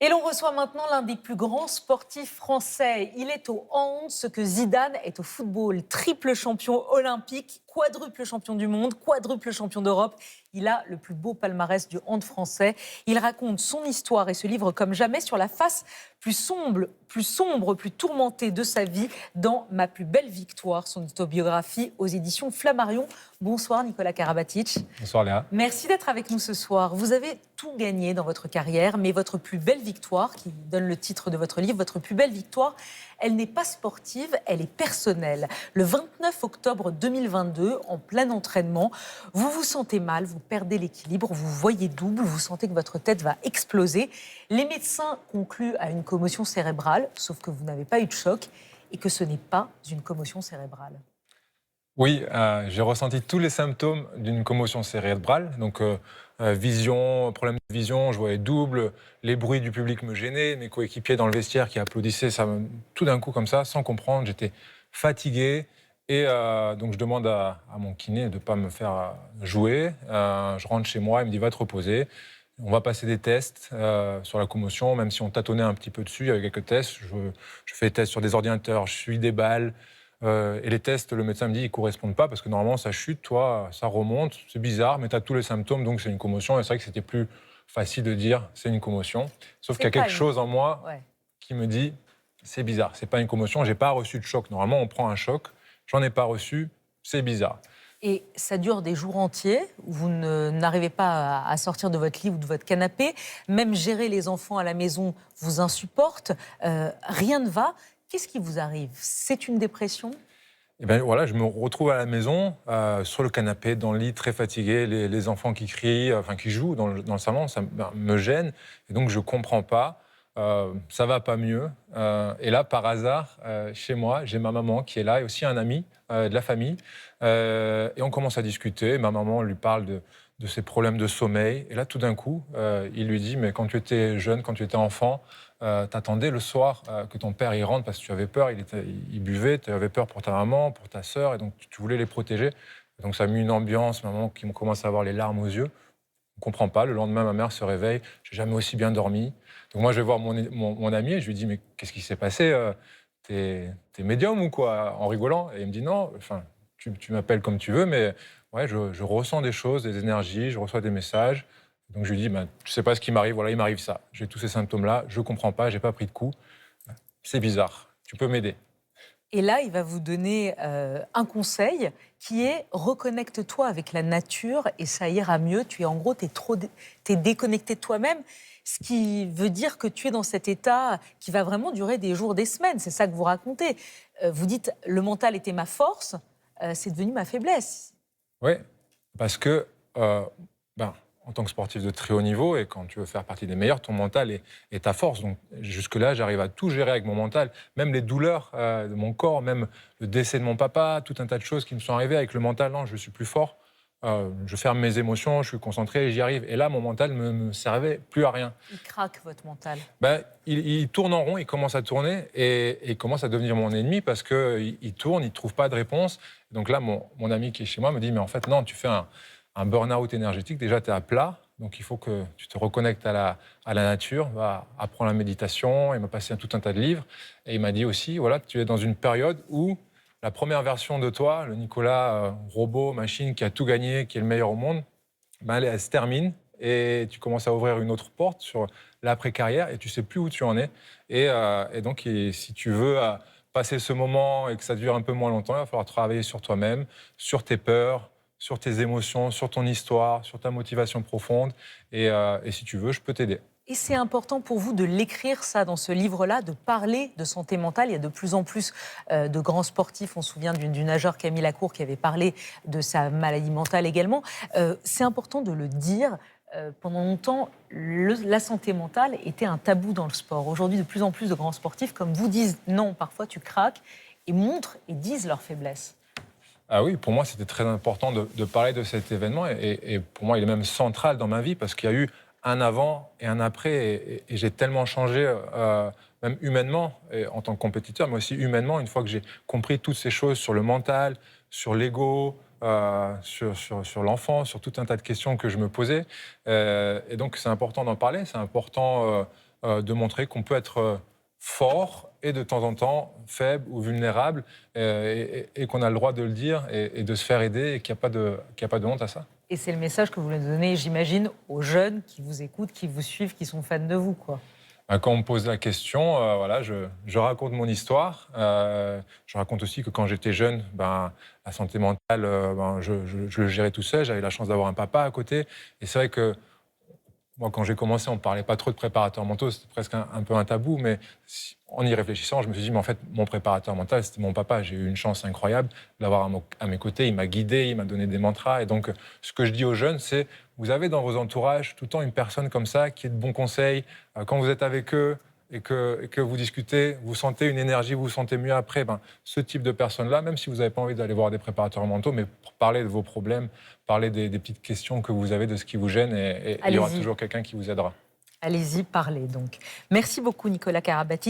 Et l'on reçoit maintenant l'un des plus grands sportifs français. Il est au hand ce que Zidane est au football. Triple champion olympique, quadruple champion du monde, quadruple champion d'Europe. Il a le plus beau palmarès du hand français. Il raconte son histoire et se livre comme jamais sur la face plus tourmentée de sa vie dans Ma plus belle victoire, son autobiographie aux éditions Flammarion. Bonsoir Nicolas Karabatic. Bonsoir Léa. Merci d'être avec nous ce soir. Vous avez tout gagné dans votre carrière, mais votre plus belle victoire, qui donne le titre de votre livre, votre plus belle victoire, elle n'est pas sportive, elle est personnelle. Le 29 octobre 2022, en plein entraînement, vous vous sentez mal, vous perdez l'équilibre, vous voyez double, vous sentez que votre tête va exploser. Les médecins concluent à une commotion cérébrale, sauf que vous n'avez pas eu de choc et que ce n'est pas une commotion cérébrale. Oui, j'ai ressenti tous les symptômes d'une commotion cérébrale. Donc, vision, problème de vision, je voyais double, les bruits du public me gênaient, mes coéquipiers dans le vestiaire qui applaudissaient, tout d'un coup comme ça, sans comprendre, j'étais fatigué. Et donc, je demande à mon kiné de ne pas me faire jouer. Je rentre chez moi, il me dit « va te reposer ». On va passer des tests sur la commotion, même si on tâtonnait un petit peu dessus, il y avait quelques tests. Je fais des tests sur des ordinateurs, je suis des balles. Et les tests, le médecin me dit, ils ne correspondent pas parce que normalement, ça chute, toi, ça remonte. C'est bizarre, mais tu as tous les symptômes, donc c'est une commotion. Et c'est vrai que c'était plus facile de dire, c'est une commotion. Sauf qu'il y a quelque chose en moi qui me dit, c'est bizarre, c'est pas une commotion, j'ai pas reçu de choc. Normalement, on prend un choc, j'en ai pas reçu, c'est bizarre. Et ça dure des jours entiers, où vous n'arrivez pas à sortir de votre lit ou de votre canapé. Même gérer les enfants à la maison vous insupporte. Rien ne va. Qu'est-ce qui vous arrive? C'est une dépression? Et ben voilà, je me retrouve à la maison, sur le canapé, dans le lit, très fatigué, les enfants qui crient, enfin qui jouent dans le salon, ça me gêne. Et donc je comprends pas, ça va pas mieux. Et là, par hasard, chez moi, j'ai ma maman qui est là et aussi un ami de la famille. Et on commence à discuter. Ma maman lui parle de ses problèmes de sommeil. Et là, tout d'un coup, il lui dit, mais quand tu étais jeune, quand tu étais enfant, t'attendais le soir que ton père y rentre parce que tu avais peur, il buvait, tu avais peur pour ta maman, pour ta sœur, et donc tu voulais les protéger. Et donc ça a mis une ambiance, ma maman qui commence à avoir les larmes aux yeux. On ne comprend pas. Le lendemain, ma mère se réveille, j'ai jamais aussi bien dormi. Donc moi, je vais voir mon ami et je lui dis, mais qu'est-ce qui s'est passé? T'es médium ou quoi? En rigolant. Et il me dit, non, enfin, tu m'appelles comme tu veux, mais ouais, je ressens des choses, des énergies, je reçois des messages. Donc je lui dis, ben, je ne sais pas ce qui m'arrive, voilà, il m'arrive ça. J'ai tous ces symptômes-là, je ne comprends pas, je n'ai pas pris de coup. C'est bizarre, tu peux m'aider. Et là, il va vous donner un conseil qui est reconnecte-toi avec la nature et ça ira mieux. En gros, t'es déconnecté de toi-même, ce qui veut dire que tu es dans cet état qui va vraiment durer des jours, des semaines. C'est ça que vous racontez. Vous dites, le mental était ma force, c'est devenu ma faiblesse. Oui, parce que ben, en tant que sportif de très haut niveau, et quand tu veux faire partie des meilleurs, ton mental est ta force. Donc jusque-là, j'arrive à tout gérer avec mon mental, même les douleurs de mon corps, même le décès de mon papa, tout un tas de choses qui me sont arrivées avec le mental. Non, je suis plus fort, je ferme mes émotions, je suis concentré et j'y arrive. Et là, mon mental ne me servait plus à rien. Il craque, votre mental. Ben, il tourne en rond, il commence à tourner et il commence à devenir mon ennemi parce qu'il tourne, il ne trouve pas de réponse. Donc là, mon ami qui est chez moi me dit, mais en fait, non, tu fais un burn-out énergétique. Déjà, tu es à plat, donc il faut que tu te reconnectes à la nature, va apprendre la méditation. Il m'a passé tout un tas de livres. Et il m'a dit aussi, voilà, tu es dans une période où la première version de toi, le Nicolas robot, machine, qui a tout gagné, qui est le meilleur au monde, ben, elle se termine. Et tu commences à ouvrir une autre porte sur l'après-carrière et tu sais plus où tu en es. Et donc, si tu veux passer ce moment et que ça dure un peu moins longtemps, il va falloir travailler sur toi-même, sur tes peurs, sur tes émotions, sur ton histoire, sur ta motivation profonde. Et si tu veux, je peux t'aider. Et c'est important pour vous de l'écrire, ça, dans ce livre-là, de parler de santé mentale. Il y a de plus en plus de grands sportifs. On se souvient du nageur Camille Lacour qui avait parlé de sa maladie mentale également. C'est important de le dire. Pendant longtemps, la santé mentale était un tabou dans le sport. Aujourd'hui, de plus en plus de grands sportifs, comme vous, disent non, parfois tu craques, et montrent et disent leurs faiblesses. Ah oui, pour moi, c'était très important de parler de cet événement. Et pour moi, il est même central dans ma vie parce qu'il y a eu un avant et un après. Et j'ai tellement changé, même humainement, et en tant que compétiteur, mais aussi humainement, une fois que j'ai compris toutes ces choses sur le mental, sur l'ego, sur l'enfant, sur tout un tas de questions que je me posais. Et donc, c'est important d'en parler. C'est important de montrer qu'on peut être fort et de temps en temps faible ou vulnérable et qu'on a le droit de le dire et de se faire aider et qu'il n'y a pas de honte à ça. Et c'est le message que vous voulez donner, j'imagine, aux jeunes qui vous écoutent, qui vous suivent, qui sont fans de vous, quoi. Quand on me pose la question, voilà, je raconte mon histoire. Je raconte aussi que quand j'étais jeune, la santé mentale, je le gérais tout seul. J'avais la chance d'avoir un papa à côté. Et c'est vrai que moi, quand j'ai commencé, on ne parlait pas trop de préparateurs mentaux. C'était presque un peu un tabou. Mais en y réfléchissant, je me suis dit, mais en fait, mon préparateur mental, c'était mon papa. J'ai eu une chance incroyable de l'avoir à mes côtés. Il m'a guidé, il m'a donné des mantras. Et donc, ce que je dis aux jeunes, c'est, vous avez dans vos entourages tout le temps une personne comme ça qui est de bons conseils. Quand vous êtes avec eux et que vous discutez, vous sentez une énergie, vous vous sentez mieux après. Ce type de personnes-là, même si vous n'avez pas envie d'aller voir des préparateurs mentaux, mais pour parler de vos problèmes, parler des petites questions que vous avez, de ce qui vous gêne, et il y aura toujours quelqu'un qui vous aidera. Allez-y, parlez donc. Merci beaucoup Nicolas Karabatic.